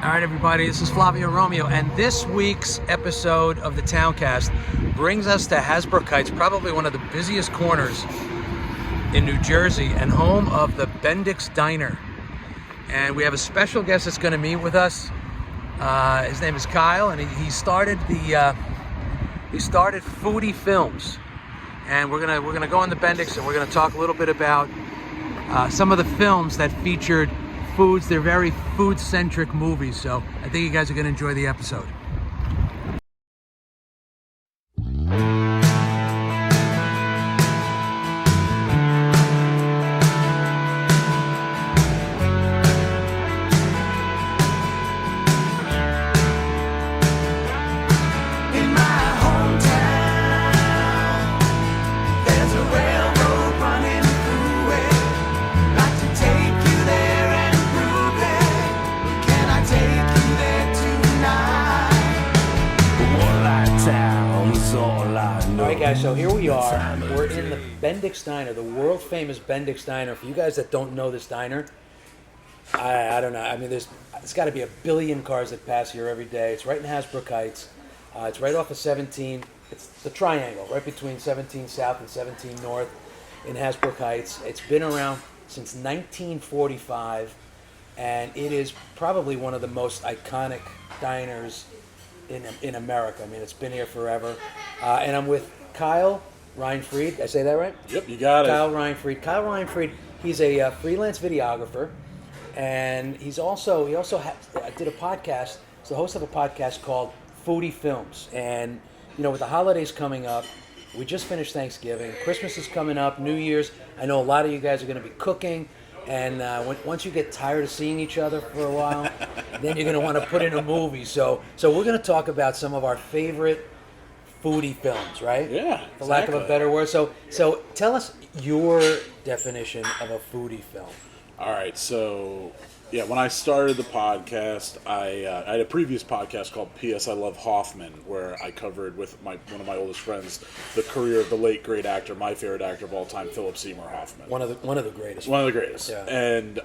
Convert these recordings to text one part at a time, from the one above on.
All right, everybody, this is Flavio Romeo, and this week's episode of the Towncast brings us to Hasbrook Heights, probably one of the busiest corners in New Jersey and home of the Bendix Diner. And we have a special guest that's going to meet with us. His name is Kyle, and he started Foodie Films. And we're gonna go on the Bendix, and we're gonna talk a little bit about some of the films that featured foods. They're very food-centric movies, so I think you guys are going to enjoy the episode. So here we are. We're in the Bendix Diner, the world-famous Bendix Diner. For you guys that don't know this diner, I don't know. I mean, there's got to be a billion cars that pass here every day. It's right in Hasbrook Heights. It's right off of 17. It's the triangle, right between 17 South and 17 North in Hasbrook Heights. It's been around since 1945, and it is probably one of the most iconic diners in America. I mean, it's been here forever. And I'm with Kyle Reinfried. Did I say that right? Yep, you got it. Kyle Reinfried. He's a freelance videographer, and he also did a podcast. He's the host of a podcast called Foodie Films. And you know, with the holidays coming up, we just finished Thanksgiving. Christmas is coming up. New Year's. I know a lot of you guys are going to be cooking. And once you get tired of seeing each other for a while, then you're going to want to put in a movie. So we're going to talk about some of our favorite foodie films, right? Yeah, for lack of a better word. So tell us your definition of a foodie film. All right, so yeah, when I started the podcast, I had a previous podcast called P.S. I Love Hoffman, where I covered with one of my oldest friends the career of the late great actor, my favorite actor of all time, Philip Seymour Hoffman. One of the greatest. One of the greatest. Yeah. And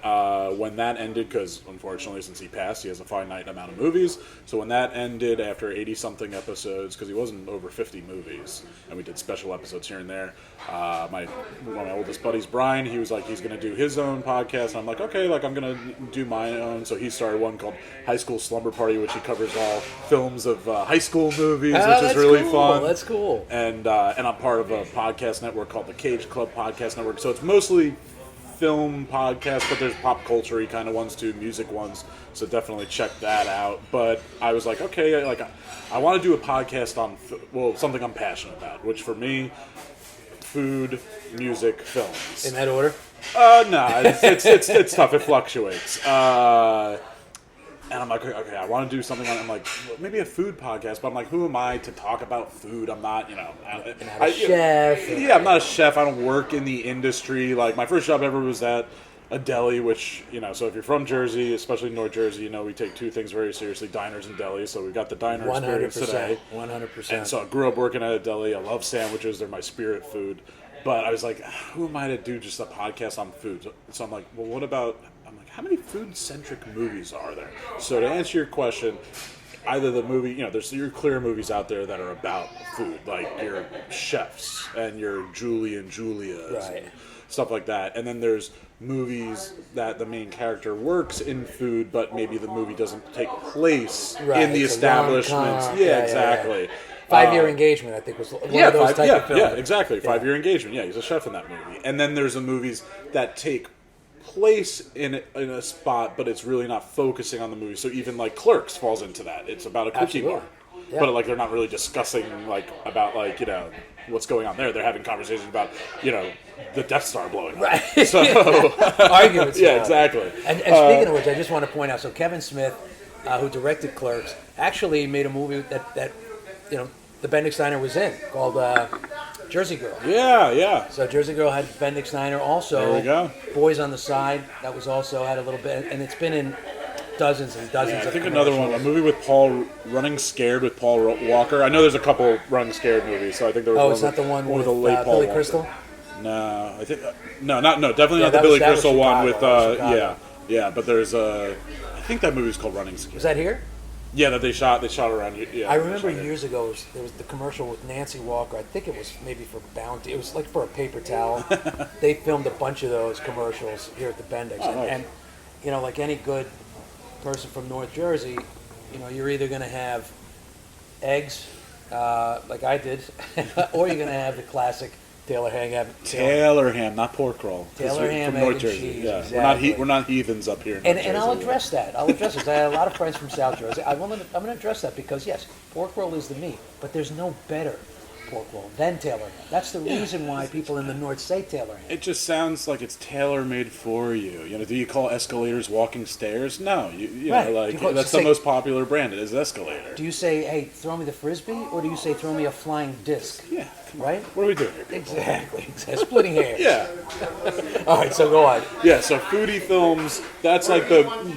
when that ended, because unfortunately since he passed, he has a finite amount of movies. So when that ended after 80-something episodes, because he wasn't over 50 movies, and we did special episodes here and there, one of my oldest buddies, Brian, he was like, he's going to do his own podcast. And I'm like, okay, like I'm going to do my own. So he started one called High School Slumber Party, which he covers all films of high school movies, which is really fun. That's cool. And I'm part of a podcast network called the Cage Club Podcast Network. So it's mostly film podcasts, but there's pop culture-y kind of ones too, music ones. So definitely check that out. But I was like, okay, like I want to do a podcast on something I'm passionate about, which for me, food, music, films. In that order? No, it's tough. It fluctuates. And I'm like, okay, I want to do something. I'm like, well, maybe a food podcast, but I'm like, who am I to talk about food? I'm not, a chef. Yeah, I'm not a chef. I don't work in the industry. Like, my first job ever was at a deli, which, so if you're from Jersey, especially North Jersey, we take two things very seriously, diners and delis. So we've got the diner experience today. 100%. And so I grew up working at a deli. I love sandwiches. They're my spirit food. But I was like, who am I to do just a podcast on food? So I'm like, well, what about, how many food-centric movies are there? So to answer your question, either the movie, there's your clear movies out there that are about food, like your chefs and your Julie and Julia's, right, and stuff like that. And then there's movies that the main character works in food, but maybe the movie doesn't take place in the establishments. Yeah, exactly. Yeah. 5-Year Engagement, I think, was one of those type of films. Yeah, exactly. 5-Year Engagement. Yeah, he's a chef in that movie. And then there's the movies that take place in a spot, but it's really not focusing on the movie. So even like Clerks falls into that. It's about a cookie bar. Yeah. But like they're not really discussing about what's going on there. They're having conversations about the Death Star blowing up. Right. So arguments. Yeah, exactly. And speaking of which, I just want to point out. So Kevin Smith, who directed Clerks, actually made a movie that the Bendix Diner was in, called Jersey Girl. Yeah. So Jersey Girl had Bendix Diner. Also, there we go. Boys on the Side, that was also had a little bit, and it's been in dozens and dozens of I think another one, a movie with Running Scared with Paul Walker. I know there's a couple Running Scared movies, so I think there was one. Oh, it's not the one with the late Paul Billy Walker. Crystal? No, I think definitely not the Billy Crystal one with Yeah, but there's I think that movie's called Running Scared. Was that here? Yeah, that they shot around. Yeah, I remember years ago there was the commercial with Nancy Walker. I think it was maybe for Bounty. It was like for a paper towel. They filmed a bunch of those commercials here at the Bendix, and you know, like any good person from North Jersey, you know, you're either going to have eggs, like I did, or you're going to have the classic Taylor ham, not pork roll. Taylor ham, from egg, North Jersey. cheese. Yeah, Exactly. we're not heathens up here. In North And Jersey. I'll address that. I have a lot of friends from South Jersey. I'm going to address that because, yes, pork roll is the meat, but there's no better pork roll than Taylor ham. That's the reason why people in the North say Taylor ham. It just sounds like it's tailor-made for you. You know, do you call escalators walking stairs? No, you Right. know, like that's the most popular brand. It is Escalator. Do you say, hey, throw me the Frisbee, or do you say, throw me a flying disc? Yeah. Right? What are we doing here? Exactly. Splitting hairs. Yeah. All right, so go on. Yeah, so Foodie Films, that's like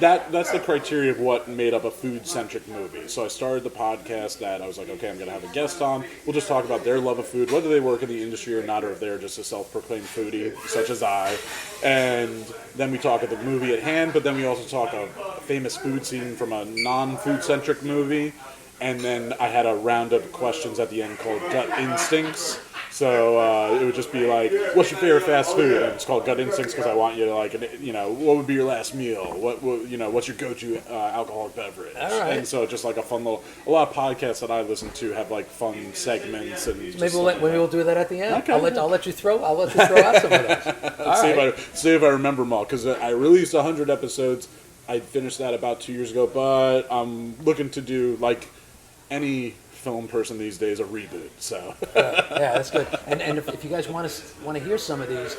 that's the criteria of what made up a food-centric movie. So I started the podcast that I was like, okay, I'm going to have a guest on. We'll just talk about their love of food, whether they work in the industry or not, or if they're just a self-proclaimed foodie, such as I. And then we talk about the movie at hand, but then we also talk a famous food scene from a non-food-centric movie. And then I had a round of questions at the end called Gut Instincts. So it would just be like, what's your favorite fast food? And it's called Gut Instincts because I want you to like, you know, what would be your last meal? What's your go-to alcoholic beverage? All right. And so just like a lot of podcasts that I listen to have like fun segments and. Maybe we'll do that at the end. Okay. I'll let you throw out some of those. All right. See if I remember them all because I released 100 episodes. I finished that about 2 years ago, but I'm looking to do like any film person these days a reboot. So Yeah, that's good. And if you guys want to hear some of these,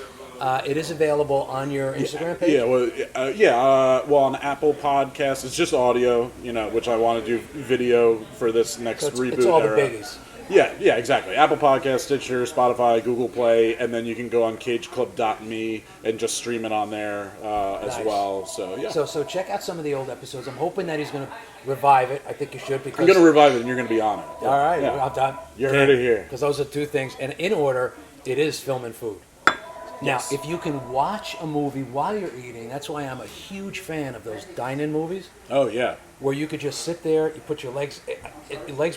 it is available on your Instagram page. Well, on Apple Podcasts, it's just audio. You know, which I want to do video for this next reboot. It's all era. the biggies. Yeah, exactly. Apple Podcasts, Stitcher, Spotify, Google Play, and then you can go on cageclub.me and just stream it on there as Nice. well. So yeah, So check out some of the old episodes. I'm hoping that he's going to revive it. I think you should because I'm going to revive it, and you're going to be on it. All right, Yeah. I'm done. You heard it here. Because those are two things, and in order, it is film and food. Now, Yes. if you can watch a movie while you're eating, that's why I'm a huge fan of those dine-in movies, Oh yeah. where you could just sit there, you put your legs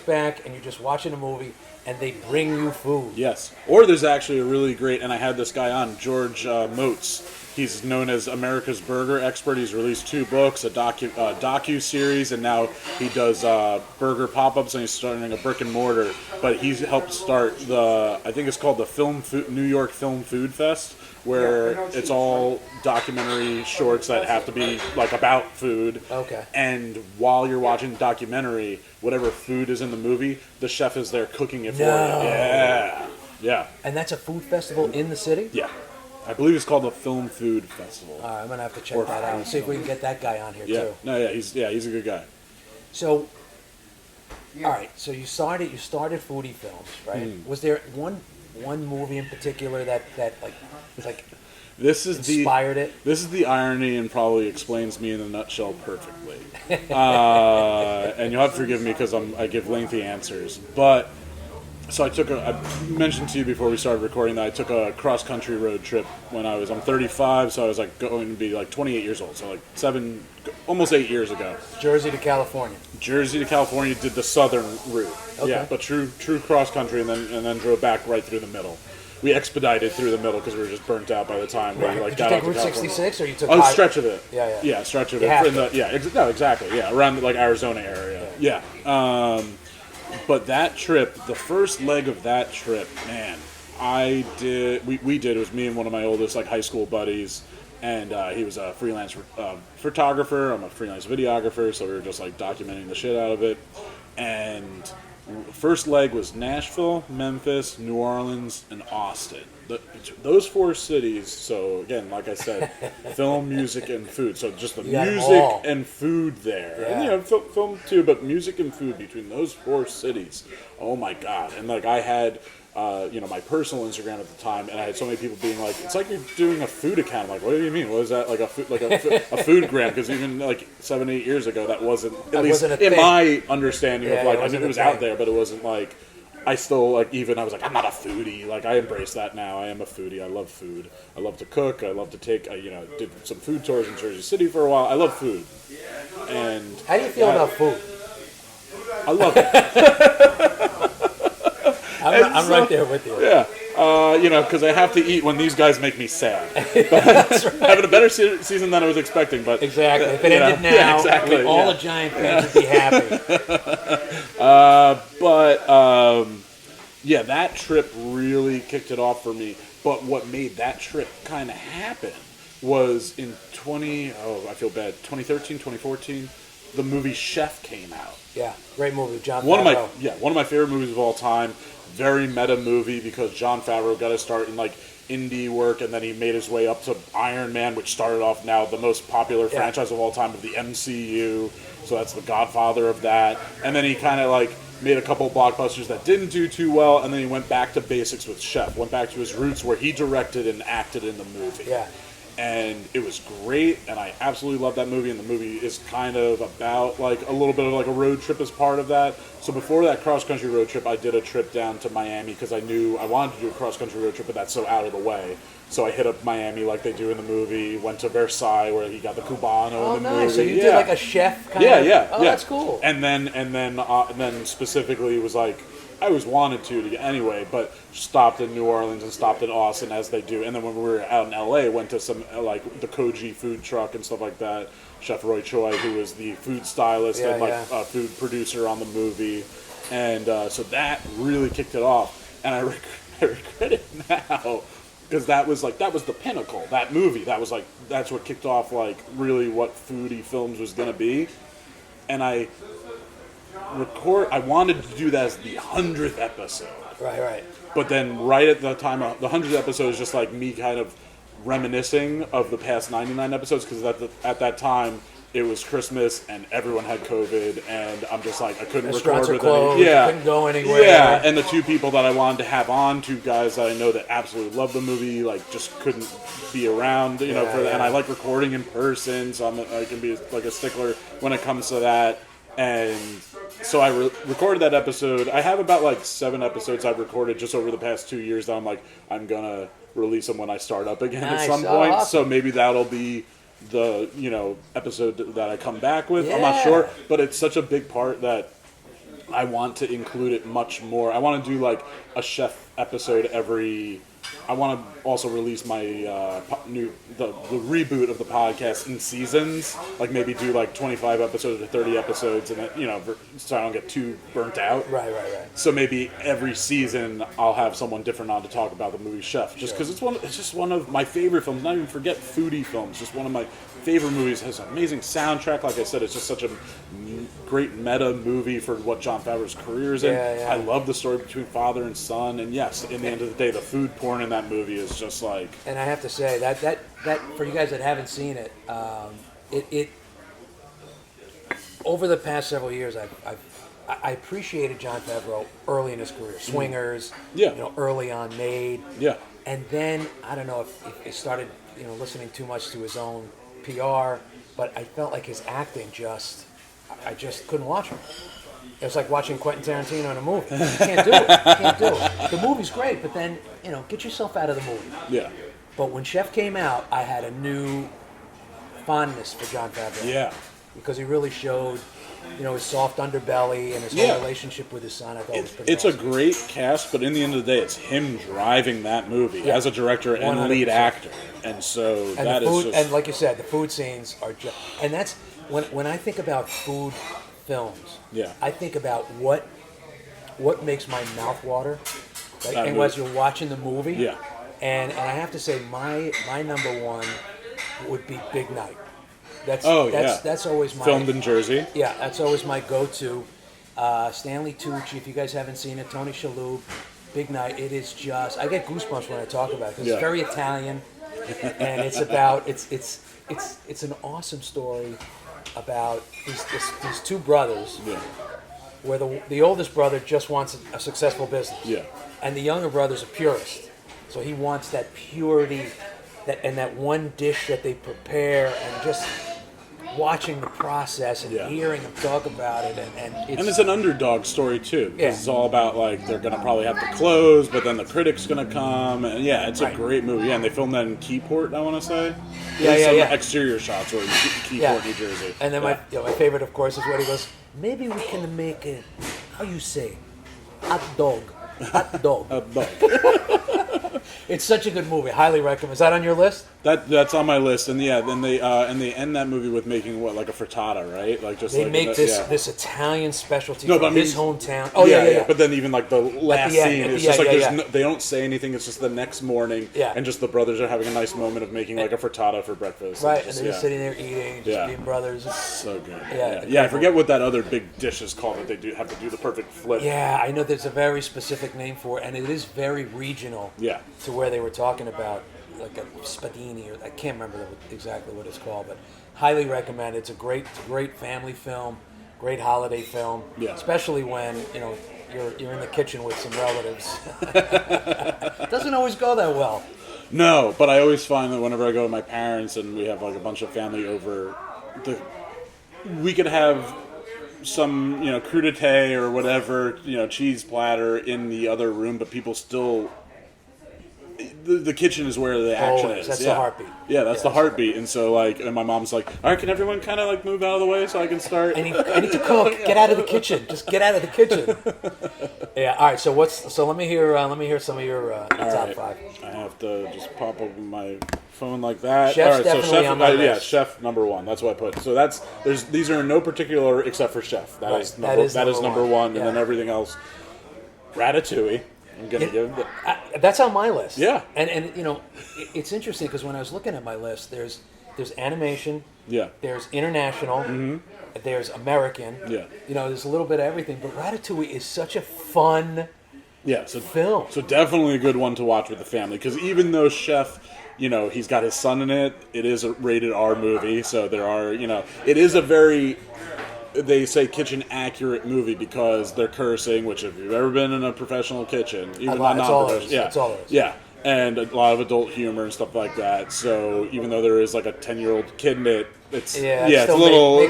back, and you're just watching a movie, and they bring you food. Yes. Or there's actually a really great, and I had this guy on, George Motes. He's known as America's Burger Expert. He's released 2 books, a docu-series, and now he does burger pop-ups, and he's starting a brick and mortar. But he's helped start I think it's called the New York Film Food Fest, where it's all documentary shorts that have to be like about food. Okay. And while you're watching the documentary, whatever food is in the movie, the chef is there cooking it for you. No. Yeah. And that's a food festival in the city? Yeah. I believe it's called the Film Food Festival. All right, I'm going to have to check that out and see if we can get that guy on here, Yeah. too. No, yeah, he's a good guy. So, all right, so you started Foodie Films, right? Was there one movie in particular that This is inspired it? This is the irony and probably explains me in a nutshell perfectly. And you'll have to forgive me because I give lengthy answers. But so I mentioned to you before we started recording that I took a cross-country road trip when I'm 35, so I was like going to be like 28 years old, so like almost 8 years ago. Jersey to California. Jersey to California, did the southern route. Okay. Yeah, but true cross-country, and then drove back right through the middle. We expedited through the middle because we were just burnt out by the time we Did you got take out to Route California. 66 or you took Oh, stretch of it. Yeah. Yeah, stretch of You it. have to. Exactly. Yeah, around like Arizona area. Yeah. But that trip, the first leg of that trip, man, we did. It was me and one of my oldest like high school buddies, and he was a freelance photographer. I'm a freelance videographer, so we were just like documenting the shit out of it. And first leg was Nashville, Memphis, New Orleans, and Austin. Those 4 cities. So again, like I said, film, music, and food. So just the You got 'em music all. and food there. Yeah. And film too, but music and food between those 4 cities. Oh my god! And like I had, my personal Instagram at the time, and I had so many people being like, "It's like you're doing a food account." I'm like, what do you mean? What is that? Like a food gram? Because even like 7-8 years ago, that wasn't at least wasn't a in thing. my understanding Yeah, of like it I wasn't knew it a was out thing. there, but it wasn't like I still like even I was like I'm not a foodie. Like I embrace that now. I am a foodie. I love food. I love to cook. I love to take. You know, did some food tours in Jersey City for a while. I love food. And how do you feel about food? I love it. I'm right there with you. Yeah. You know, because I have to eat when these guys make me sad. Having a better season than I was expecting, but exactly. If it ended now, exactly, all the Giant fans would be happy. Yeah, that trip really kicked it off for me. But what made that trip kind of happen was in 2013, 2014, the movie Chef came out. Yeah, great movie, John Favreau. One of my favorite movies of all time. Very meta movie because Jon Favreau got to start in like indie work, and then he made his way up to Iron Man, which started off now the most popular franchise of all time of the MCU. So that's the godfather of that. And then he kind of like made a couple blockbusters that didn't do too well, and then he went back to basics with Chef. Went back to his roots where he directed and acted in the movie. Yeah. And it was great, and I absolutely love that movie, and the movie is kind of about like a little bit of like a road trip as part of that. So before that cross-country road trip, I did a trip down to Miami because I knew I wanted to do a cross-country road trip, but that's so out of the way. So I hit up Miami like they do in the movie, went to Versailles where he got the Cubano in the movie. So you did like a chef kind of... Yeah. That's cool. And then specifically was like, I always wanted to get anyway, but stopped in New Orleans and stopped in Austin as they do. And then when we were out in LA, went to some like the Koji food truck and stuff like that. Chef Roy Choi, who was the food stylist and food producer on the movie, and so that really kicked it off. And I regret it now because that was the pinnacle. That movie, that's what kicked off like really what Foodie Films was gonna be, and I wanted to do that as the 100th episode. Right. But then right at the time, the 100th episode is just like me kind of reminiscing of the past 99 episodes because at that time it was Christmas and everyone had COVID, and I'm just like I couldn't Restaurants record with closed, any. Yeah, couldn't go anywhere. Yeah, and the two people that I wanted to have on, two guys that I know that absolutely love the movie, like just couldn't be around, and I like recording in person, so I can be like a stickler when it comes to that. And so I recorded that episode. I have about like 7 episodes I've recorded just over the past 2 years that I'm like, I'm going to release them when I start up again at some point. Awesome. So maybe that'll be the, episode that I come back with. Yeah. I'm not sure. But it's such a big part that I want to include it much more. I want to do like a chef episode I want to also release my the reboot of the podcast in seasons, like maybe do like 25 episodes or 30 episodes, and so I don't get too burnt out. Right. So maybe every season I'll have someone different on to talk about the movie Chef, just because it's just one of my favorite films. Not even forget Foodie Films, just one of my favorite movies. Has an amazing soundtrack. Like I said, it's just such a great meta movie for what Jon Favreau's career is in. Yeah. I love the story between father and son, and yes, in the end of the day, the food porn in that movie is just like. And I have to say that for you guys that haven't seen it, it over the past several years, I appreciated Jon Favreau early in his career. Swingers, early on Made, and then I don't know if he started listening too much to his own PR, but I felt like his acting I just couldn't watch him. It was like watching Quentin Tarantino in a movie. You can't do it. The movie's great, but then, get yourself out of the movie. Yeah. But when Chef came out, I had a new fondness for Jon Favreau. Yeah. Because he really showed, his soft underbelly and his whole relationship with his son. I thought it was pretty awesome. A great cast, but in the end of the day, it's him driving that movie as a director and 100%. Lead actor. And so and like you said, the food scenes are just, and that's when I think about food films. Yeah. I think about what makes my mouth water, right? And as you're watching the movie. Yeah. And I have to say my number one would be Big Night. That's always my filmed in Jersey. Yeah, that's always my go-to. Stanley Tucci, if you guys haven't seen it, Tony Shalhoub, Big Night. It is just I get goosebumps when I talk about it because it's very Italian, and it's about it's an awesome story about these two brothers, where the oldest brother just wants a successful business, and the younger brother's a purist, so he wants that purity, that one dish that they prepare, and just watching the process and hearing them talk about it, and it's an underdog story too. Yeah. It's all about like they're gonna probably have to close, but then the critic's gonna come, and it's a great movie. Yeah, and they filmed that in Keyport, I want to say. Some exterior shots were in Keyport, New Jersey. And then my favorite, of course, is where he goes, maybe we can make a, how you say, hot dog. Hot dog. A dog. It's such a good movie. Highly recommend. Is that on your list? That's on my list, and then they end that movie with making like a frittata, right? Like just they like make this Italian specialty but from I mean, his hometown. Oh yeah. But then even like the last scene, it's just like they don't say anything. It's just the next morning, and just the brothers are having a nice moment of making like a frittata for breakfast. Right, and they're just sitting there eating, just being brothers. So good. Yeah. I forget what that other big dish is called that they have to do the perfect flip. Yeah, I know there's a very specific name for it, and it is very regional. Yeah. To where they were talking about. Like a spadini, or I can't remember exactly what it's called, but highly recommend. It's a great family film, great holiday film. Yeah. Especially when you're in the kitchen with some relatives. It doesn't always go that well. No, but I always find that whenever I go with my parents and we have like a bunch of family over, we could have some crudité or whatever cheese platter in the other room, but people still. The kitchen is where the action is. That's the heartbeat. Yeah, that's the heartbeat. And so, and my mom's like, all right, can everyone kind of, move out of the way so I can start? I need to cook. Get out of the kitchen. Just get out of the kitchen. Yeah, all right, so let me hear some of your top five. I have to just pop open my phone like that. Chef's all right, definitely so chef, on my list. Yeah, chef number one. That's what I put. So these are in no particular order except for chef. That is number one, and then everything else. Ratatouille. I'm gonna give that's on my list. Yeah, and it's interesting because when I was looking at my list, there's animation. Yeah. There's international. Mm-hmm. There's American. Yeah. There's a little bit of everything, but Ratatouille is such a fun. Film. So definitely a good one to watch with the family because even though Chef, he's got his son in it. It is a rated R movie, so there are it is a very. They say kitchen accurate movie because they're cursing, which if you've ever been in a professional kitchen, even not non-professional, that's all it is. Yeah, and a lot of adult humor and stuff like that. So even though there is like a 10-year-old kid in it, it's a little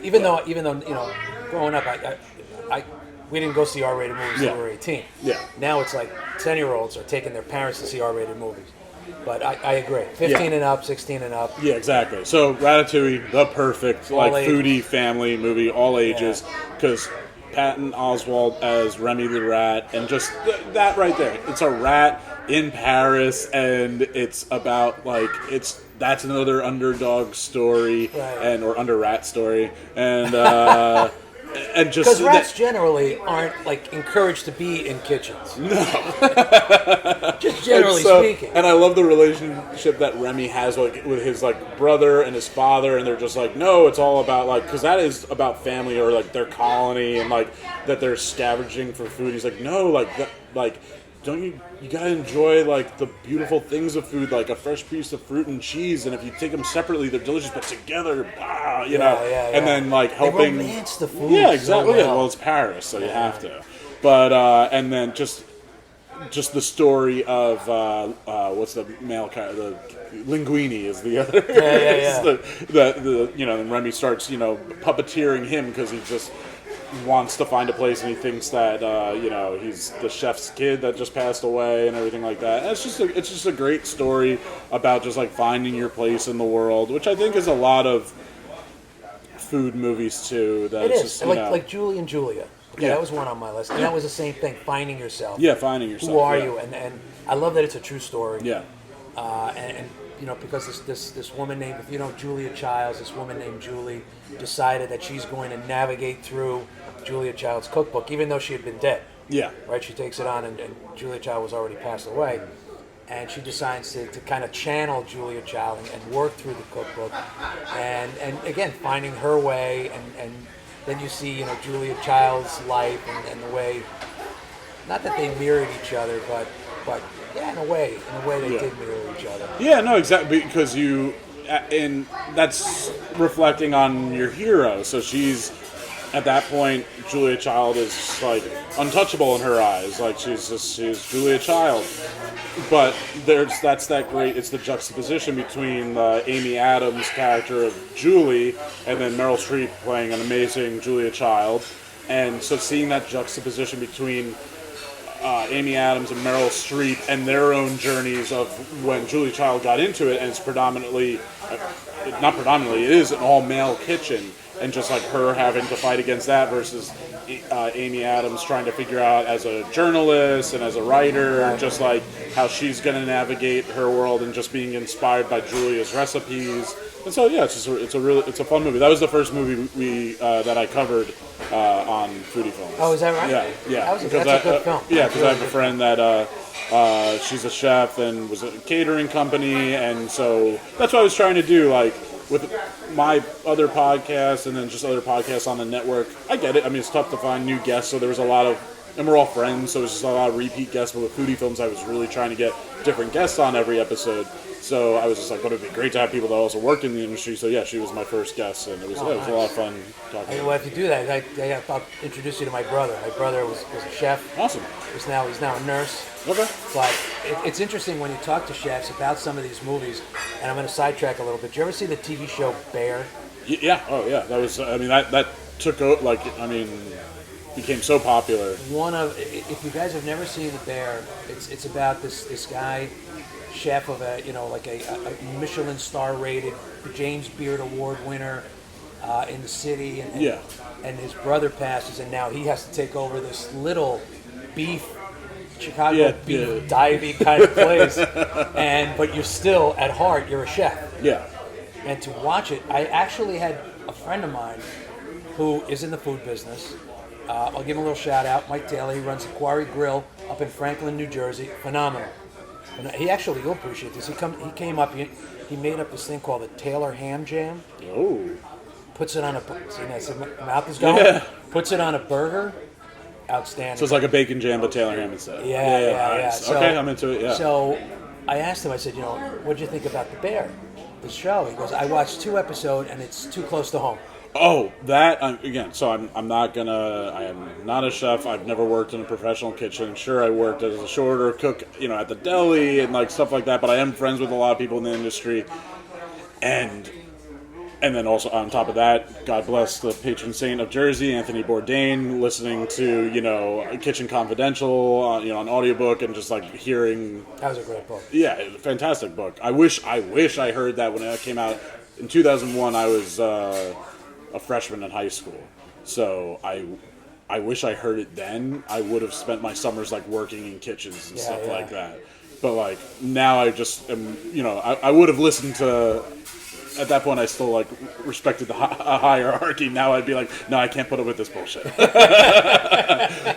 even though growing up, we didn't go see R-rated movies until we were 18. Yeah. Now it's like 10-year-olds are taking their parents to see R-rated movies. But I agree. 15 and up, 16 and up. Yeah, exactly. So Ratatouille, the perfect foodie family movie, all ages, because Patton Oswalt as Remy the rat, and just that right there. It's a rat in Paris, and it's about that's another underdog story, or under rat story, and. And just because rats generally aren't encouraged to be in kitchens. No, just generally speaking. And I love the relationship that Remy has with his brother and his father, and they're just no, it's all about because that is about family or their colony and that they're scavenging for food. He's no, don't you gotta enjoy the beautiful things of food, like a fresh piece of fruit and cheese, and if you take them separately they're delicious, but together and then helping they romance the food exactly. so Well, it's Paris, so you have to, but and then just the story of what's the male character, the Linguini is the other and Remy starts puppeteering him because he just wants to find a place, and he thinks that he's the chef's kid that just passed away and everything like that. And it's just a great story about just finding your place in the world, which I think is a lot of food movies too. That it is is just, like Julie and Julia. Okay, that was one on my list, and that was the same thing. Finding yourself. Yeah, finding yourself. Who are you? And I love that it's a true story. Yeah. And because this woman named, Julia Childs, this woman named Julie, decided that she's going to navigate through Julia Child's cookbook, even though she had been dead. Yeah. Right? She takes it on, and Julia Child was already passed away. And she decides to kind of channel Julia Child and work through the cookbook. And again, finding her way. And then you see, Julia Child's life and the way, not that they mirrored each other, but yeah, in a way they did mirror each other. Yeah, no, exactly, because and that's reflecting on your hero. So she's at that point, Julia Child is like untouchable in her eyes. Like she's Julia Child. But it's the juxtaposition between Amy Adams' character of Julie and then Meryl Streep playing an amazing Julia Child. And so seeing that juxtaposition between Amy Adams and Meryl Streep and their own journeys of when Julia Child got into it, and it's not predominantly, it is an all-male kitchen, and just like her having to fight against that versus Amy Adams trying to figure out as a journalist and as a writer, just like how she's going to navigate her world and just being inspired by Julia's recipes. And so yeah, it's a fun movie. That was the first movie that I covered on Foodie Films. Oh, is that right? Yeah. That's a good film. Yeah, because I have a friend that she's a chef and was a catering company, and so that's what I was trying to do, like with my other podcasts and then just other podcasts on the network. I get it. I mean, it's tough to find new guests, so there was a lot of, and we're all friends, so it was just a lot of repeat guests. But with Foodie Films, I was really trying to get different guests on every episode. So I was just like, well, it'd be great to have people that also worked in the industry. So yeah, she was my first guest, and it was a lot of fun talking. Well, if you do that, I'll introduce you to my brother. My brother was a chef. Awesome. He's now a nurse. Okay. But it's interesting when you talk to chefs about some of these movies, and I'm going to sidetrack a little bit. Did you ever see the TV show Bear? Yeah. Oh yeah. That was. I mean, that took out became so popular. If you guys have never seen The Bear, it's about this guy, chef of a Michelin star rated James Beard Award winner in the city, and his brother passes, and now he has to take over this little Chicago beef divey kind of place, but you're still at heart you're a chef. Yeah. And to watch it, I actually had a friend of mine who is in the food business. I'll give him a little shout out. Mike Taylor. He runs the Quarry Grill up in Franklin, New Jersey. Phenomenal. And you'll appreciate this. He came up. He made up this thing called the Taylor Ham Jam. Oh. Puts it on a. See, my mouth is going. Yeah. Puts it on a burger. Outstanding. So it's like a bacon jam, but Taylor ham instead. Yeah. Nice. So, okay, I'm into it. Yeah. So I asked him. I said, what'd you think about The Bear, the show? He goes, I watched 2 episodes, and it's too close to home. Oh, that again. So I'm not gonna. I am not a chef. I've never worked in a professional kitchen. Sure, I worked as a short order cook, at the deli and like stuff like that. But I am friends with a lot of people in the industry, and then also on top of that, God bless the patron saint of Jersey, Anthony Bourdain. Listening to Kitchen Confidential, on audiobook, and just like hearing. That was a great book. Yeah, a fantastic book. I wish I heard that when it came out in 2001. I was a freshman in high school, so I wish I heard it then. I would have spent my summers like working in kitchens and stuff like that. But like now, I just am. I would have listened to. At that point, I still like respected the hierarchy. Now I'd be like, no, I can't put up with this bullshit.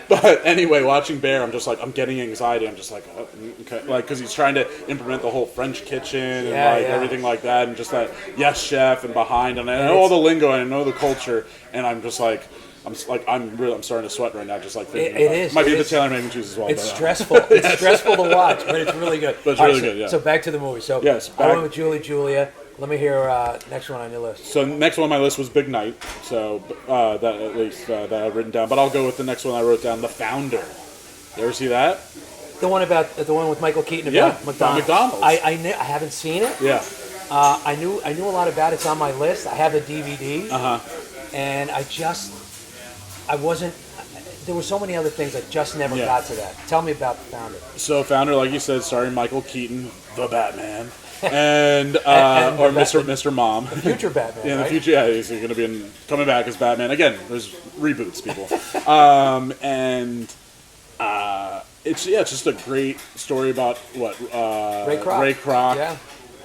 But anyway, watching Bear, I'm just like, I'm getting anxiety. I'm just like, oh, okay, like because he's trying to implement the whole French kitchen and everything like that, and just that yes chef and behind, and I know all the lingo and I know the culture, and I'm just like. I'm starting to sweat right now, just like thinking it is. Might be the Taylor mac and cheese as well. It's stressful. It's stressful to watch, but it's really good. But it's really good, yeah. So back to the movie. So yes, I went with Julia. Let me hear next one on your list. So next one on my list was Big Night. So that at least that I've written down. But I'll go with the next one I wrote down, The Founder. You ever see that? The one with Michael Keaton about McDonald's. I haven't seen it. Yeah. I knew a lot about it. It's on my list. I have the DVD. And I wasn't. There were so many other things I just never got to that. Tell me about The Founder. So Founder, like you said, starring Michael Keaton, the Batman, and or Mr. Mom, the future Batman. Yeah, in the future, he's going to be coming back as Batman again. There's reboots, people, it's just a great story about Ray Kroc,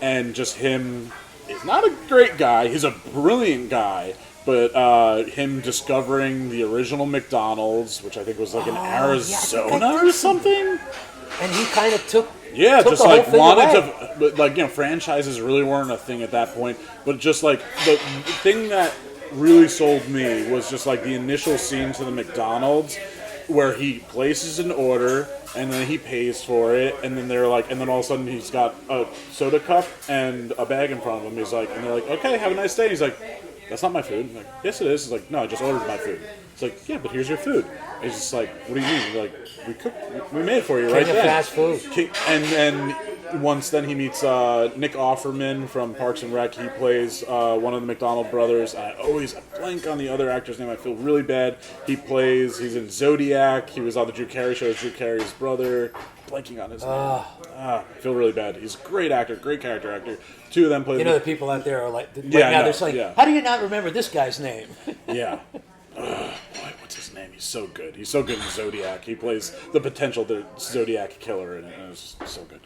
and just him. He's not a great guy. He's a brilliant guy. But him discovering the original McDonald's, which I think was like in Arizona or something. And he kind of took just the like whole thing wanted away. to, but like franchises really weren't a thing at that point. But just like the thing that really sold me was just like the initial scene to the McDonald's, where he places an order and then he pays for it, and then they're like, and then all of a sudden he's got a soda cup and a bag in front of him. He's like, and they're like, okay, have a nice day. And he's like, that's not my food. I'm like, yes, it is. He's like, no, I just ordered my food. It's like, yeah, but here's your food. He's just like, what do you mean? He's like, we made it for you right King of then. fast food. And once then he meets Nick Offerman from Parks and Rec. He plays one of the McDonald brothers. I always blank on the other actor's name. I feel really bad. He's in Zodiac. He was on the Drew Carey show as Drew Carey's brother. Blanking on his name. I feel really bad. He's a great actor, great character actor. Two of them play. You know, the people out there are like, right Yeah, I now know, they're saying, yeah. how do you not remember this guy's name? Yeah. Boy, what's his name? He's so good. He's so good in Zodiac. He plays the potential the Zodiac killer in it. And it's so good.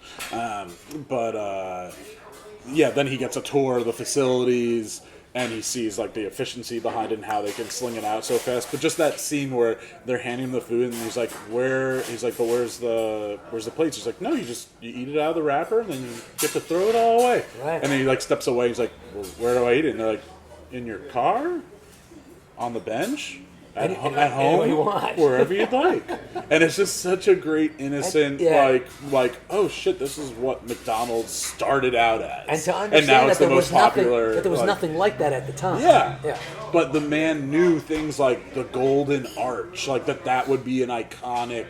Yeah, then he gets a tour of the facilities, and he sees like the efficiency behind it and how they can sling it out so fast. But just that scene where they're handing him the food, and he's like, but where's the plates? He's like, no, you eat it out of the wrapper, and then you get to throw it all away. Right. And then he like steps away. He's like, well, where do I eat it? And they're like, in your car, on the bench, at home, you want. wherever you'd like. And it's just such a great, innocent, like, oh shit, this is what McDonald's started out as. And to understand now it's that the most popular. that there was nothing like that at the time. Yeah. But the man knew things like the Golden Arch, like that would be an iconic.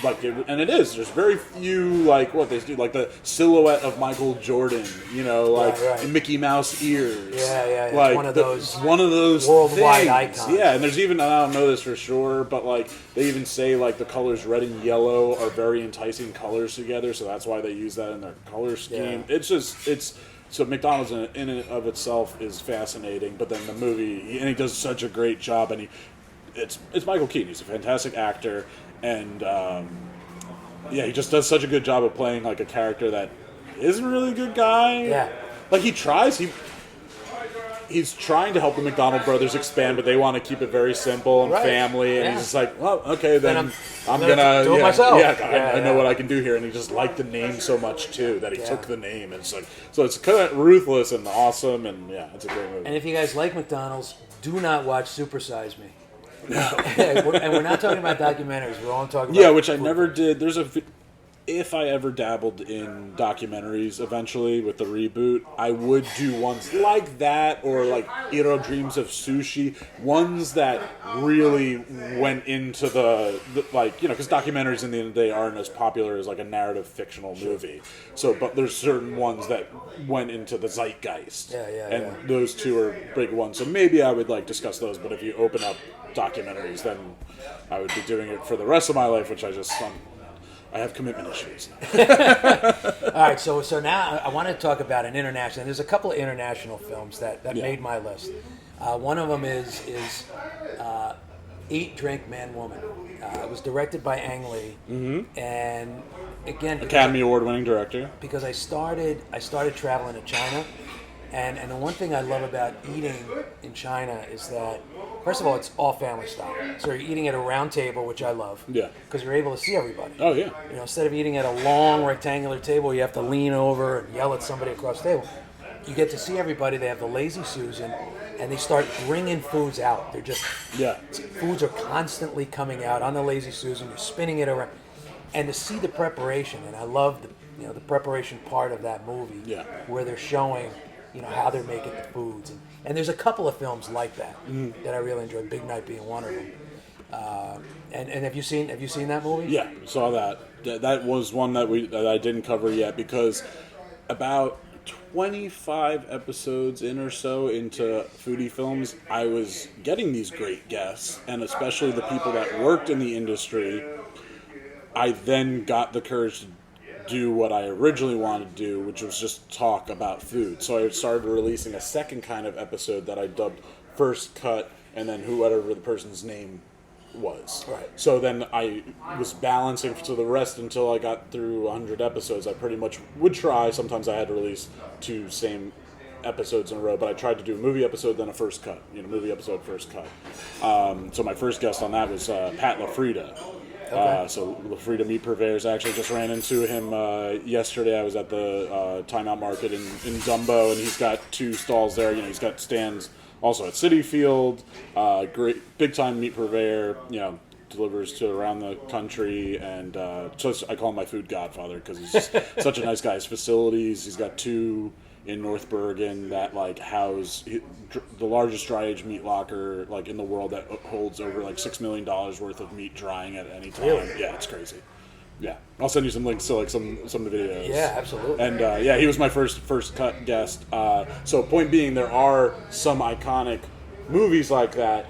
And it is. There's very few, like, what they do, like the silhouette of Michael Jordan, Right. Mickey Mouse ears. Yeah. Like one of those worldwide things. icons. Yeah, and there's even, I don't know this for sure, but like they even say like the colors red and yellow are very enticing colors together, so that's why they use that in their color scheme. Yeah. So McDonald's in and of itself is fascinating, but then the movie, and he does such a great job, and it's Michael Keaton. He's a fantastic actor. And he just does such a good job of playing like a character that isn't really a good guy. Yeah, like he tries. He's trying to help the McDonald brothers expand, but they want to keep it very simple and family. And he's just like, well, okay, then I'm gonna do it myself. Yeah, I know what I can do here. And he just liked the name so much too that he took the name. And it's like, so it's kind of ruthless and awesome, and yeah, it's a great movie. and if you guys like McDonald's, do not watch Super Size Me. And we're not talking about documentaries. We're all talking about which I never did. If I ever dabbled in documentaries eventually with the reboot, I would do ones like that or like Iro Dreams of Sushi, ones that really went into the because documentaries in the end of the day aren't as popular as like a narrative fictional movie. So, but there's certain ones that went into the zeitgeist. And those two are big ones. So maybe I would like discuss those, but if you open up documentaries, then I would be doing it for the rest of my life, which I have commitment issues. All right, so now I want to talk about an international. There's a couple of international films that made my list. One of them is Eat, Drink, Man, Woman. It was directed by Ang Lee, and again, Academy Award-winning director. Because I started traveling to China, and the one thing I love about eating in China is that, first of all, it's all family style. So you're eating at a round table, which I love. Yeah. Because you're able to see everybody. Oh, yeah. Instead of eating at a long rectangular table, you have to lean over and yell at somebody across the table. You get to see everybody. They have the Lazy Susan, and they start bringing foods out. They're just... Yeah. Foods are constantly coming out on the Lazy Susan. You're spinning it around. And to see the preparation, and I love the preparation part of that movie. Yeah. Where they're showing... how they're making the foods. And there's a couple of films like that that I really enjoyed, Big Night being one of them. And have you seen that movie? Yeah, saw that. That was one that I didn't cover yet because about 25 episodes in or so into Foodie Films, I was getting these great guests, and especially the people that worked in the industry. I then got the courage to do what I originally wanted to do, which was just talk about food. So I started releasing a second kind of episode that I dubbed First Cut, and then whatever the person's name was. Right. So then I was balancing to the rest until I got through 100 episodes. I pretty much would try. Sometimes I had to release 2 same episodes in a row, but I tried to do a movie episode, then a first cut. Movie episode, first cut. So my first guest on that was Pat LaFrida. Okay. So LaFrida Meat Purveyors, I actually just ran into him yesterday. I was at the Time Out Market in Dumbo, and he's got 2 stalls there. He's got stands also at City Field. Great, big time meat purveyor. Delivers to around the country, and so I call him my food godfather because he's just such a nice guy. His facilities, he's got 2 in North Bergen that like house the largest dry aged meat locker like in the world that holds over like $6 million worth of meat drying at any time. Really? Yeah, it's crazy. Yeah, I'll send you some links to like some of the videos. Yeah, absolutely. And yeah, he was my first cut guest. So point being, there are some iconic movies like that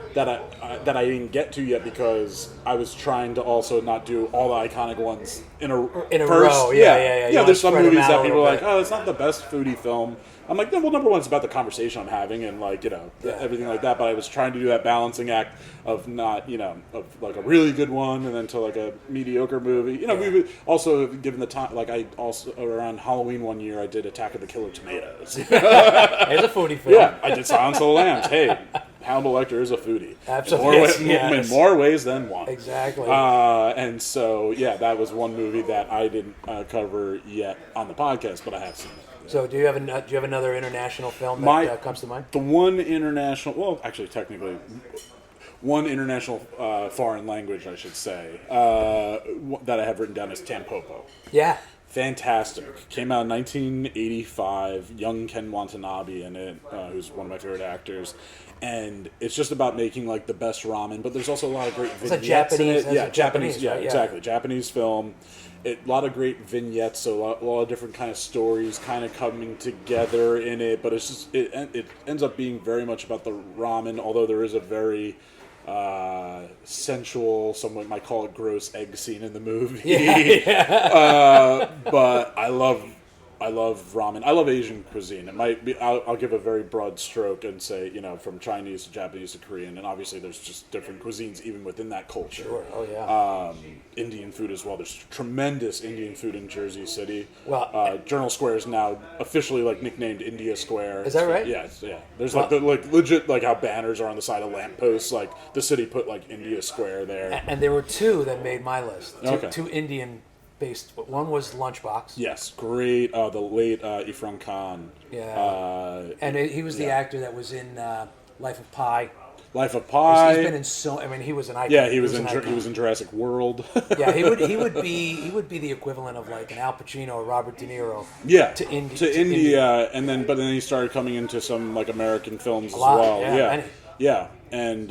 I didn't get to yet because I was trying to also not do all the iconic ones in a row. Yeah. Yeah, there's some movies that people are like, bit. oh, it's not the best foodie film. I'm like, no, well, number one, it's about the conversation I'm having and like, you know, everything like that. But I was trying to do that balancing act of not, you know, of like a really good one and then to like a mediocre movie. You know, we would also, given the time, like I also, around Halloween one year, I did Attack of the Killer Tomatoes. There's a foodie film. Yeah, I did Silence of the Lambs. Hey, Hannibal Lecter is a foodie. Absolutely. In more ways than one. Exactly. And so, yeah, that was one movie that I didn't cover yet on the podcast, but I have seen it. So do you have another international film that comes to mind? The one international, well, actually, technically, one international foreign language, I should say, that I have written down is Tampopo. Yeah. Fantastic. Came out in 1985. Young Ken Watanabe in it, who's one of my favorite actors. And it's just about making like the best ramen, but there's also a lot of great vignettes in it. Yeah, Japanese. Yeah, right? Exactly. Japanese film. A lot of great vignettes, so a lot of different kind of stories kind of coming together in it. But it's just it ends up being very much about the ramen, although there is a very sensual, someone might call it gross egg scene in the movie. Yeah. But I love ramen. I love Asian cuisine. It might be. I'll give a very broad stroke and say, you know, from Chinese to Japanese to Korean, and obviously there's just different cuisines even within that culture. Sure. Oh yeah. Indian food as well. There's tremendous Indian food in Jersey City. Well, Journal Square is now officially like nicknamed India Square. Is that right? Yeah. There's like legit like how banners are on the side of lampposts. Like the city put like India Square there. And there were two that made my list. Okay. Two Indian based. One was Lunchbox. Yes, great. The late Irfan Khan. Yeah. And he was the actor that was in Life of Pi. Life of Pi. He's been in so. I mean, he was an icon. Yeah, he was in Jurassic World. Yeah, he would be the equivalent of like an Al Pacino or Robert De Niro. Yeah, to India. To India, and then he started coming into some like American films as well. Yeah. And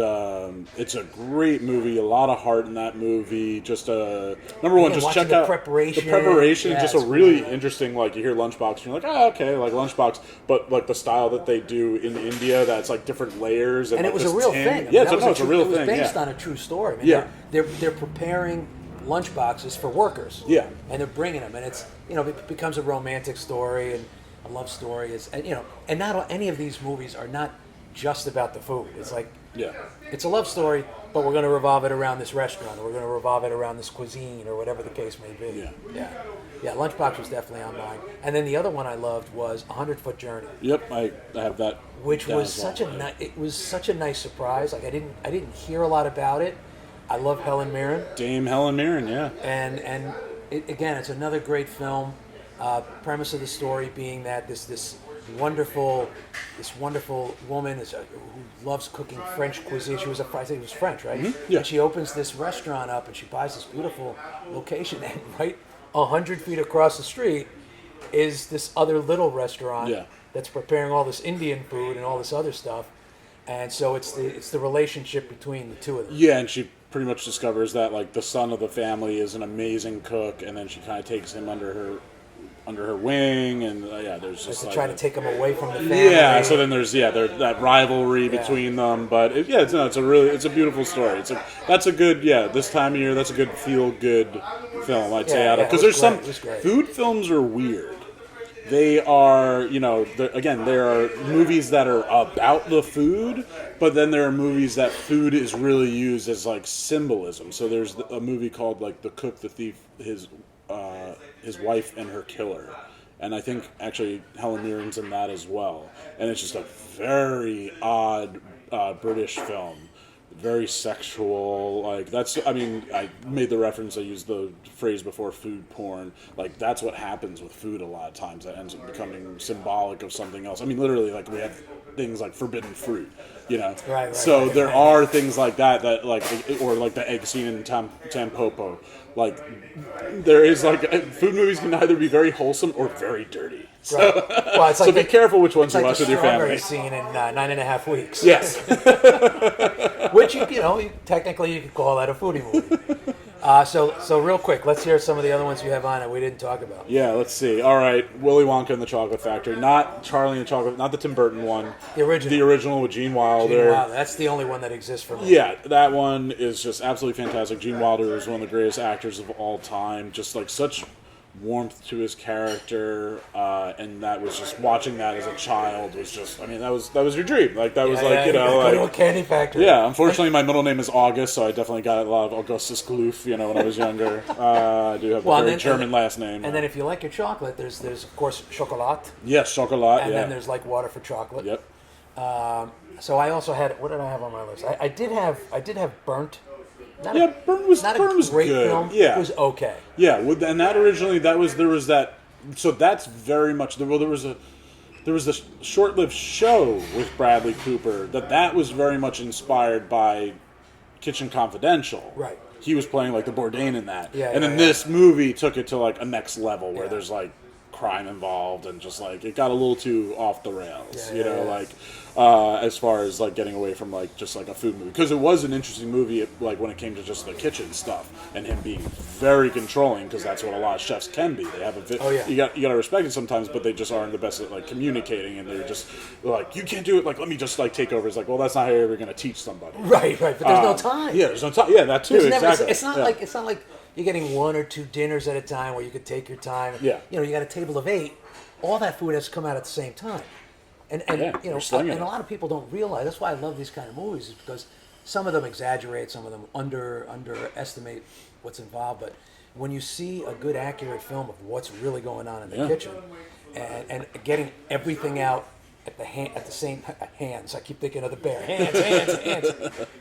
it's a great movie. A lot of heart in that movie. Just number one, just check out preparation. The preparation. Yeah, just a really interesting. Like you hear Lunchbox, and you're like, oh, okay, like Lunchbox. But like the style that they do in India, that's like different layers. And it was a real thing. Yeah, it's a real thing. It was based on a true story. I mean, they're preparing lunchboxes for workers. Yeah, and they're bringing them, and it's it becomes a romantic story and a love story. And not any of these movies are not just about the food. It's like. Yeah. It's a love story, but we're going to revolve it around this restaurant, or we're going to revolve it around this cuisine, or whatever the case may be. Yeah. Lunchbox was definitely on mine. And then the other one I loved was 100-Foot Journey. Yep, I have that. Which was such a nice surprise. Like I didn't hear a lot about it. I love Helen Mirren. Dame Helen Mirren, yeah. And it's another great film. Premise of the story being that this wonderful woman who loves cooking French cuisine. I think it was French, right? Mm-hmm. Yeah. And she opens this restaurant up, and she buys this beautiful location, and right 100 feet across the street is this other little restaurant that's preparing all this Indian food and all this other stuff. And so it's the relationship between the two of them. Yeah, and she pretty much discovers that like the son of the family is an amazing cook, and then she kind of takes him under her wing, and there's just to try to take him away from the family. Yeah, so then there's that rivalry between them, but it's a beautiful story. That's a good this time of year that's a good feel good film I'd say out of because there's some food films are weird. They are there are movies that are about the food, but then there are movies that food is really used as like symbolism. So there's a movie called like The Cook, the Thief, his wife and her killer, and I think actually Helen Mirren's in that as well. And it's just a very odd British film, very sexual. Like that's, I mean, I made the reference. I used the phrase before, food porn. Like that's what happens with food a lot of times. That ends up becoming symbolic of something else. I mean, literally, like we have things like forbidden fruit. Right, so right, there right. are things like that like, or like the egg scene in Tampopo. Like there is like food movies can either be very wholesome or very dirty. So, Right. Well, it's like so be careful which ones you like watch the with your family. strawberry scene in 9.5 Weeks. Yes. Which technically you could call that a foodie movie. So real quick, let's hear some of the other ones you have on that we didn't talk about. Yeah, let's see. All right, Willy Wonka and the Chocolate Factory, not Charlie and the Chocolate, not the Tim Burton one. The original with Gene Wilder. Wow, that's the only one that exists for me. Yeah, that one is just absolutely fantastic. Gene Wilder is one of the greatest actors of all time. Just like such warmth to his character, and that was just watching that as a child was just. I mean, that was your dream. Like that was like go to a candy factory. Yeah, unfortunately, my middle name is August, so I definitely got a lot of Augustus Gloop. When I was younger, I do have a very German last name. And then if you like your chocolate, there's of course chocolat. Yes, chocolat. And yeah. then there's like water for chocolate. Yep. So I also had, what did I have on my list? I did have Burnt. Burnt was not Burnt a was great good. film. Yeah, it was okay. Yeah, and that originally there was that. So that's very much there was a short-lived show with Bradley Cooper that was very much inspired by Kitchen Confidential. Right. He was playing like the Bourdain in that. Yeah. And then this movie took it to like a next level where there's like crime involved and just like it got a little too off the rails. Like as far as like getting away from like just like a food movie, because it was an interesting movie like when it came to just the kitchen stuff and him being very controlling, because that's what a lot of chefs can be. They have you got to respect it sometimes, but they just aren't the best at like communicating, and they're just like, you can't do it, like let me just like take over. It's like, well, that's not how you're ever going to teach somebody. Right, but there's no time. Yeah, there's no time. Yeah, that too. Exactly. It's not like you're getting 1 or 2 dinners at a time where you could take your time. Yeah. You got a table of 8. All that food has to come out at the same time. And a lot of people don't realize, that's why I love these kind of movies, is because some of them exaggerate, some of them underestimate what's involved. But when you see a good, accurate film of what's really going on in the kitchen, and getting everything out at the same hands. I keep thinking of the bear. Hands.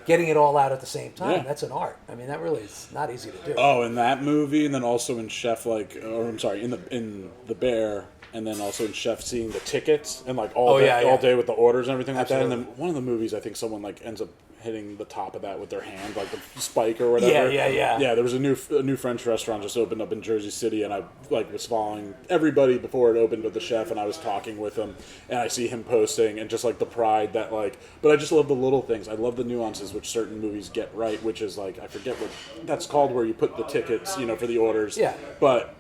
Getting it all out at the same time. That's an art. I mean, that really is not easy to do. Oh, in that movie, and then also in Chef, in the Bear, and then also in Chef, seeing the tickets and like all day with the orders and everything like that. And then one of the movies, I think someone like ends up hitting the top of that with their hand, like the spike or whatever. Yeah. There was a new French restaurant just opened up in Jersey City, and I like was following everybody before it opened with the chef, and I was talking with him, and I see him posting, and just like the pride that like. But I just love the little things. I love the nuances which certain movies get right, which is like, I forget what that's called, where you put the tickets, for the orders. Yeah. But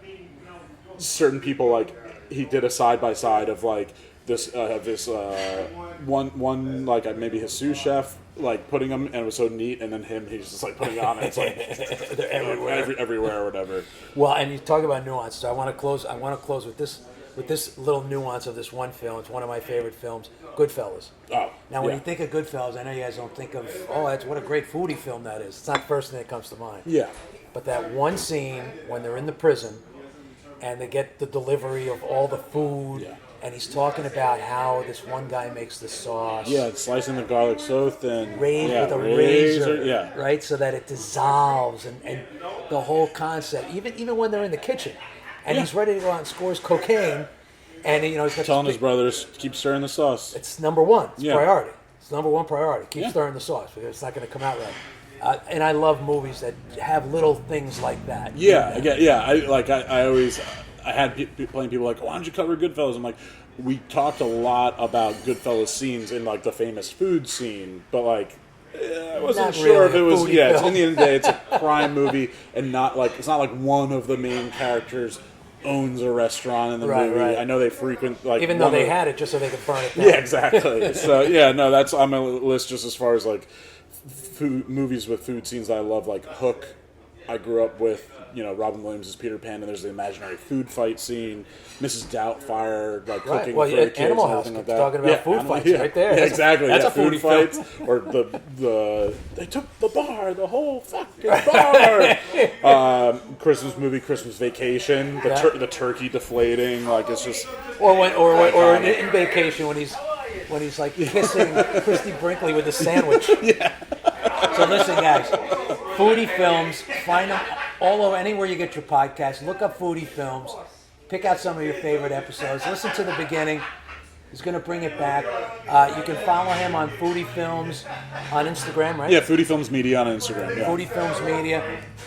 certain people, like, he did a side by side of like this one like maybe his sous chef like putting them, and it was so neat, and then he's just like putting on it. It's like they're everywhere, everywhere or whatever. Well, and you talk about nuance, so I want to close with this little nuance of this one film. It's one of my favorite films, Goodfellas. Oh, now when you think of Goodfellas, I know you guys don't think of, that's what a great foodie film that is. It's not the first thing that comes to mind. Yeah. But that one scene when they're in the prison and they get the delivery of all the food. Yeah. And he's talking about how this one guy makes the sauce. Yeah, slicing the garlic so thin. With a razor. Yeah. Right? So that it dissolves, and the whole concept. Even when they're in the kitchen. And he's ready to go out and scores cocaine. And he's got telling his brothers, keep stirring the sauce. It's number one. It's priority. It's number one priority. Keep Yeah. stirring the sauce because it's not going to come out right. And I love movies that have little things like that. I had plenty people like, why don't you cover Goodfellas? I'm like, we talked a lot about Goodfellas scenes in like the famous food scene, but like, I wasn't sure if it was. Yeah, it's, in the end of the day, it's a crime movie, and it's not like one of the main characters onyms a restaurant in the movie. Right. I know they frequent like, even though they had it just so they could burn it down. Yeah, exactly. So that's on my list just as far as like food movies with food scenes that I love, like Hook. I grew up with, Robin Williams' Peter Pan, and there's the imaginary food fight scene. Mrs. Doubtfire, like cooking for the kids Animal and House, everything like that. talking about food fights right there. Yeah, exactly. That's a food foodie fights, film. or they took the bar, the whole fucking bar. Christmas movie, Christmas Vacation, the turkey deflating, like it's just. Or in Vacation when he's like kissing Christy Brinkley with a sandwich. Yeah. So listen, guys, Foodie Films, find them all over, anywhere you get your podcast. Look up Foodie Films. Pick out some of your favorite episodes. Listen to the beginning. He's going to bring it back. You can follow him on Foodie Films on Instagram, right? Yeah, Foodie Films Media on Instagram. Yeah. Foodie Films Media.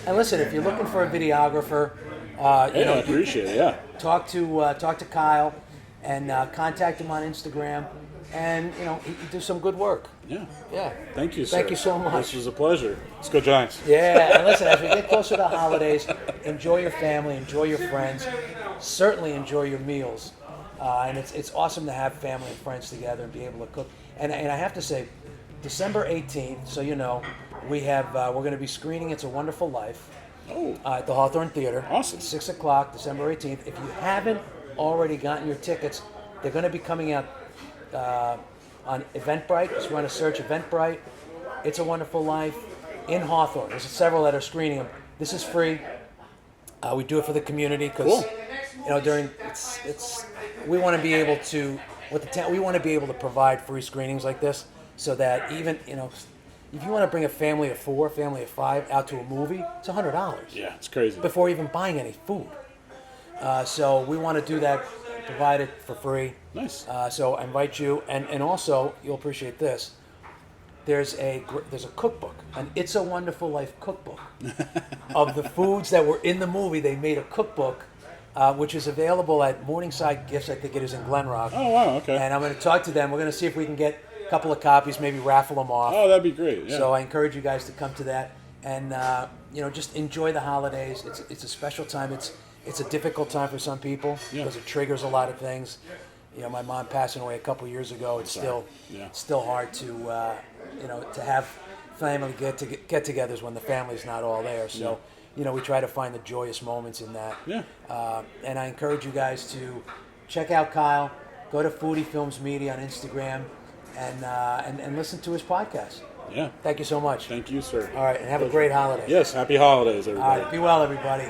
And listen, if you're looking for a videographer, I appreciate it. Yeah. talk to Kyle and contact him on Instagram. And he do some good work. Yeah. Yeah. Thank you, sir. Thank you so much. This was a pleasure. Let's go Giants. Yeah, and listen, as we get closer to the holidays, enjoy your family, enjoy your friends, certainly enjoy your meals. And it's awesome to have family and friends together and be able to cook. And I have to say, December 18th, so we're going to be screening It's a Wonderful Life at the Hawthorne Theater. Awesome. 6 o'clock, December 18th. If you haven't already gotten your tickets, they're going to be coming out on Eventbrite. Just run a search, Eventbrite. It's a Wonderful Life in Hawthorne. There's several that are screening them. This is free. We do it for the community because we want to be able to we want to be able to provide free screenings like this so that even if you want to bring a family of 4, family of 5 out to a movie, it's $100. Yeah, it's crazy. Before even buying any food. So we want to do that, provide it for free. Nice. So I invite you, and also you'll appreciate this. There's a cookbook, an It's a Wonderful Life cookbook of the foods that were in the movie. They made a cookbook, which is available at Morningside Gifts. I think it is in Glen Rock. Oh, wow, okay. And I'm going to talk to them. We're going to see if we can get a couple of copies, maybe raffle them off. Oh, that'd be great. Yeah. So I encourage you guys to come to that, and just enjoy the holidays. It's a special time. It's a difficult time for some people because it triggers a lot of things. My mom passing away a couple of years ago. It's still hard to to have family get-togethers when the family's not all there. So we try to find the joyous moments in that. Yeah. And I encourage you guys to check out Kyle. Go to Foodie Films Media on Instagram, and listen to his podcast. Yeah. Thank you so much. Thank you, sir. All right, and have a great holiday. Yes, happy holidays, everybody. All right, be well, everybody.